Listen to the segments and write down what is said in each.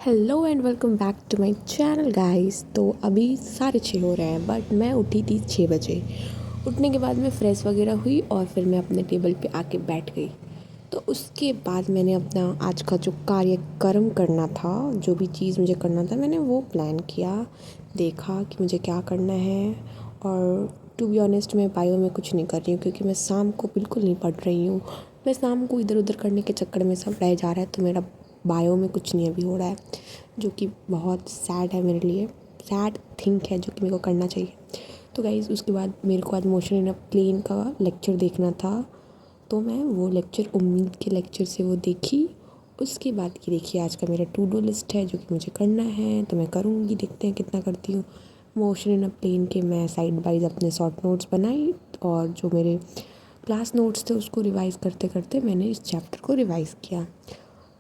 Hello and welcome back to my channel guys. तो अभी 6:30 हो रहे हैं बट मैं उठी थी 6 बजे। उठने के बाद मैं फ़्रेश वगैरह हुई और फिर मैं अपने टेबल पे आके बैठ गई। तो उसके बाद मैंने अपना आज का जो कार्यक्रम करना था, जो भी चीज़ मुझे करना था, मैंने वो प्लान किया, देखा कि मुझे क्या करना है। और टू बी ऑनेस्ट मैं बायो में कुछ नहीं कर रही हूँ क्योंकि मैं शाम को बिल्कुल नहीं पढ़ रही हूँ। मैं शाम को इधर उधर करने के चक्कर में सब रह जा रहा है, तो मेरा बायो में कुछ नहीं अभी हो रहा है, जो कि बहुत सैड है मेरे लिए। सैड थिंक है जो कि मेरे को करना चाहिए। तो गाइज़ उसके बाद मेरे को आज मोशन इन अ प्लेन का लेक्चर देखना था, तो मैं वो लेक्चर उम्मीद के लेक्चर से वो देखी। उसके बाद ये देखिए आज का मेरा टू डू लिस्ट है जो कि मुझे करना है, तो मैं करूँगी, देखते हैं कितना करती हूँ। मोशन इन अ प्लेन के मैं साइड बाइज अपने शॉर्ट नोट्स बनाई और जो मेरे क्लास नोट्स थे उसको रिवाइज़ करते करते मैंने इस चैप्टर को रिवाइज़ किया।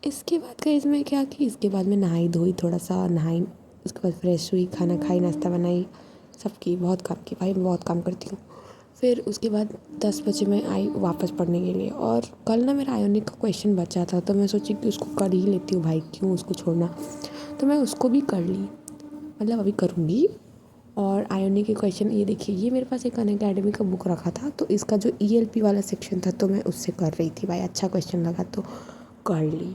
इसके बाद का इसमें क्या कि इसके बाद मैं नहाई धोई, थोड़ा सा नहाई, उसके बाद फ्रेश हुई, खाना खाई, नाश्ता बनाई, सब की बहुत काम की भाई, मैं बहुत काम करती हूँ। फिर उसके बाद 10 बजे मैं आई वापस पढ़ने के लिए, और कल ना मेरा आयोनिक का क्वेश्चन बचा था, तो मैं सोची कि उसको कर ही लेती हूँ भाई, क्यों उसको छोड़ना। तो मैं उसको भी कर ली, मतलब अभी करूँगी। और आयोनिक के क्वेश्चन ये देखिए, ये मेरे पास एक अनअकैडमी का बुक रखा था, तो इसका जो ELP वाला सेक्शन था तो मैं उससे कर रही थी भाई, अच्छा क्वेश्चन लगा तो कर ली।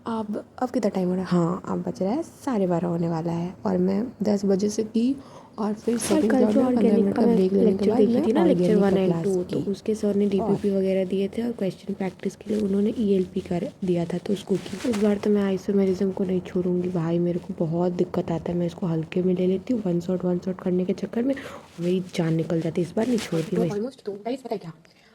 अब कितना टाइम हो रहा है? हाँ, अब बज रहा है 12:30 होने वाला है, और मैं 10 बजे से की। और फिर और सेकंड कल क्लाउड जो में 15 ऑर्गेनिक मिनट का का मैं ब्रेक लेने के लेक्चर बाद देखी मैं थी ना, लेक्चर ऑर्गेनिक 1 का एंड क्लास 2, तो की। उसके सर ने और DPP वगैरह दिए थे और क्वेश्चन प्रैक्टिस के लिए उन्होंने ELP कर दिया था, तो उसको की। इस बार तो मैं आइसोमेरिज्म को नहीं छोड़ूंगी भाई, मेरे को बहुत दिक्कत आता है, मैं इसको हल्के में ले लेती हूँ, वन शॉट करने के चक्कर में मेरी जान निकल जाती है। इस बार नहीं छोड़ती मैं। ऑलमोस्ट तो गाइस पता है क्या,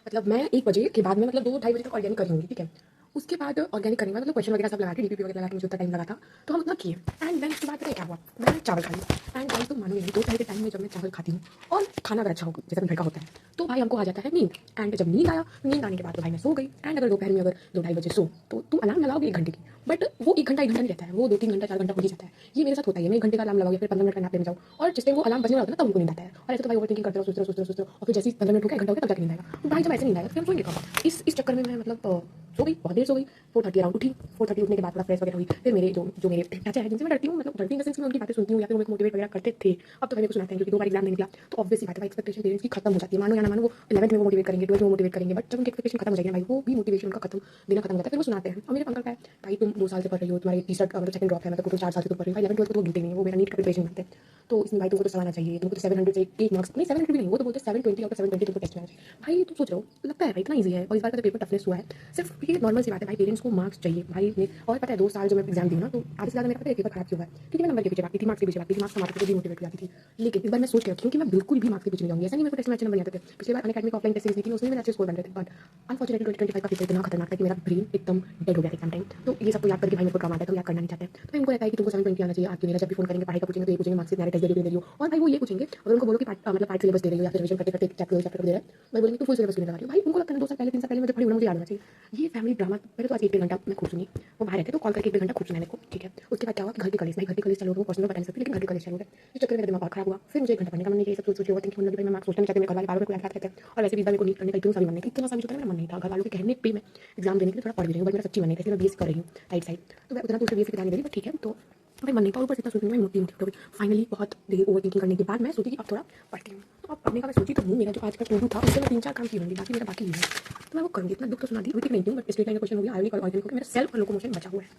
मतलब मैं 1 बजे के बाद में मतलब 2-2:30 बजे तक ऑर्गेनिक कर लूँगी, ठीक है। उसके बाद ऑर्गेनिक करने के बाद मतलब क्वेश्चन वगैरह सब लगा के DPP वगैरह लगा के मुझे उतना टाइम लगा था, तो हम उतना किए। एंड देन उसके बाद पता है क्या हुआ, मैंने चावल खा लिया। एंड गाइस तुम मानोगे नहीं, दोपहर के टाइम में जब मैं चावल खाती हूँ और खाना अगर अच्छा हो जैसे अपने घर का होता है, तो भाई हमको आ जाता है नींद। एंड जब नींद आया, नींद आने के बाद तो भाई मैं सो गई। एंड अगर दोपहर में अगर 2-2:30 बजे सो, तो तुम अलार्म लगाओगे 1 घंटे की, बट वो 1 घंटा 1 घंटा नहीं रहता है, वो 2-3 घंटा 4 घंटा हो ही जाता है। ये मेरे साथ होता है, मैं 1 घंटे का अलार्म लगाओगे, फिर 15 मिनट का नैप लेने जाओ, और जिस टाइम वो अलार्म बजने वाला होता है ना तब उनको नींद आता है। और ऐसे तो भाई ओवरथिंकिंग करते रहो, सोचते रहो, और फिर जैसे ही 15 मिनट हो गया, 1 घंटा हो गया, तब जाके नींद आएगा। तो भाई जब ऐसे नींद आएगा तो फिर हम सोएंगे कब? इस चक्कर में मैं मतलब सो गई, बहुत देर सो गई। 4:30 अराउंड उठी। 4:30 उठने के बाद थोड़ा फ्रेश वगैरह हुई। फिर मेरे जो मेरे चाचा है जिनसे मैं डरती हूँ, मतलब डरती इन द सेंस मैं उनकी बातें सुनती हूँ या फिर वो मेरे को मोटिवेट वगैरह करते थे। अब तो भाई मेरे को सुनाते हैं, क्योंकि 2 बार एग्जाम नहीं निकला, तो ऑब्वियस सी बात है भाई, एक्सपेक्टेशन पेरेंट्स की खत्म हो जाती है। मानो या ना मानो, वो 11th में वो मोटिवेट करेंगे, 12th में वो मोटिवेट करेंगे, बट जब उनकी एक्सपेक्टेशन खत्म हो जाएगी ना भाई, वो भी मोटिवेशन उनका खत्म देना खत्म हो जाता है। फिर वो सुनाते हैं। और मेरे अंकल का है, भाई तुम 2 साल से पढ़ रही हो, तुम्हारी तीसरा मतलब सेकंड ड्रॉप है, मतलब टोटल 4 साल से तुम पढ़ रही हो भाई, 11th 12th को तो गिनते नहीं है, वो मेरा नीट का प्रिपरेशन मानते हैं। तो इसमें भाई तुमको तो सवाना चाहिए, तुमको तो 700 से 8 मार्क्स नहीं, 700 भी नहीं, वो तो बोलते हैं 720 और 720 तुमको टेस्ट में आना चाहिए। भाई तुम सोच रहे हो, लगता है भाई इतना ईजी है, और इस बार का जो पेपर टफनेस हुआ है, सिर्फ ये नॉर्मल सी बात है भाई, पेरेंट्स को मार्क्स चाहिए भाई ने। और पता है 2 साल जो मैं एग्जाम दी हूँ ना, तो आधे से ज़्यादा मेरा पता है पेपर खराब क्यों हुआ है, क्योंकि मैं नंबर के पीछे भागती थी, मार्क्स के पीछे भागती थी, मार्क्स कमाती थी, डिमोटिवेट हो जाती थी। लेकिन इस बार मैं सोच के रखी हूँ कि मैं बिल्कुल भी मार्क्स के पीछे नहीं जाऊँगी। ऐसा नहीं मेरे को टेस्ट में अच्छे नंबर नहीं आते थे, पिछली बार अनअकैडमी का ऑफलाइन टेस्ट सीरीज थी, उसमें मेरे अच्छे स्कोर बन रहे थे, बट अनफॉर्चुनेटली 2025 का पेपर इतना खतरनाक था कि मेरा ब्रेन एकदम डेड हो गया था एग्जाम टाइम। तो ये सब को याद करके भाई मेरे को काम आता है, तो याद करना नहीं चाहते। तो इनको रहता है कि तुमको 720 आना चाहिए, आपके मेरा जब भी फोन करेंगे पढ़ाई का पूछेंगे तो ये पूछेंगे मार्क्स कितने टेस्ट दे रही हो। और भाई वो ये पूछेंगे, अगर उनको बोलो कि मतलब पार्ट सिलेबस दे रही हो या फिर रिवीजन करते करते चैप्टर दे रहा है, भाई बोलेंगे तुम फुल सिलेबस क्यों नहीं लगा रही हो। भाई उनको लगता है 2 साल पहले 3 साल पहले मुझे पढ़ी होना, मुझे याद होना चाहिए। ये फैमिली ड्रामा पहले तो आज 1 घंटा मैं खूब सुनी। वो बाहर रहते तो कॉल करके 1 घंटा खूब सुना मेरे को, ठीक है। उसके बाद क्या हुआ कि घर के कॉलेज, भाई घर के कॉलेज चलो, पर्सनल बता नहीं सकती, लेकिन घर के कॉलेज चलो गए। इस चक्कर में मेरा दिमाग और खराब हुआ। फिर मुझे 1 घंटा पढ़ने का मन नहीं किया, सब सोच ओवरथिंकिंग होने लगी। भाई मैं मार्क्स सोचना नहीं चाहती, मेरे घर वाले बार-बार को याद करते हैं, और वैसे भी इस बार मेरे को नीट करने का इतना सा भी मन नहीं था, इतना सा भी जो था मेरा मन नहीं था। घर वालों के कहने पे मैं एग्जाम देने के लिए थोड़ा पढ़ भी रही हूँ, बट मेरा सच्ची मन नहीं था, इसलिए मैं BSc कर रही हूँ राइट साइड। तो मैं उतना तो उसे BSc की तैयारी दे रही, बट ठीक है। तो भाई मन नहीं था, ऊपर से इतना सोचने में मोटी हो गई। फाइनली बहुत देर ओवरथिंकिंग करने के बाद मैं सोची कि अब थोड़ा पढ़ती हूँ। तो अब पढ़ने का मैं सोची तो हूँ, मेरा जो आज का टू डू था उससे मैं 3-4 काम की होंगी, बाकी मेरा बाकी ही है। तो मैं वो करूँगी। इतना दुख तो सुना दी, नहीं क्यों, बट स्ट्रेट लाइन का क्वेश्चन हो गया, आयोनिक और ऑर्गेनिक हो गया, मेरा सेल्फ और लोकोमोशन बचा हुआ है।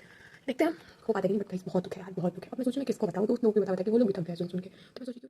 देखते हैं हो पाता है कि नहीं, बट गाइस बहुत दुख है यार, बहुत दुख है। अब मैं सोचूं मैं किसको बताऊँ, दोस्त लोगों को बता कि वो लोग भी थक गए सुन सुन के। तो मैं सोची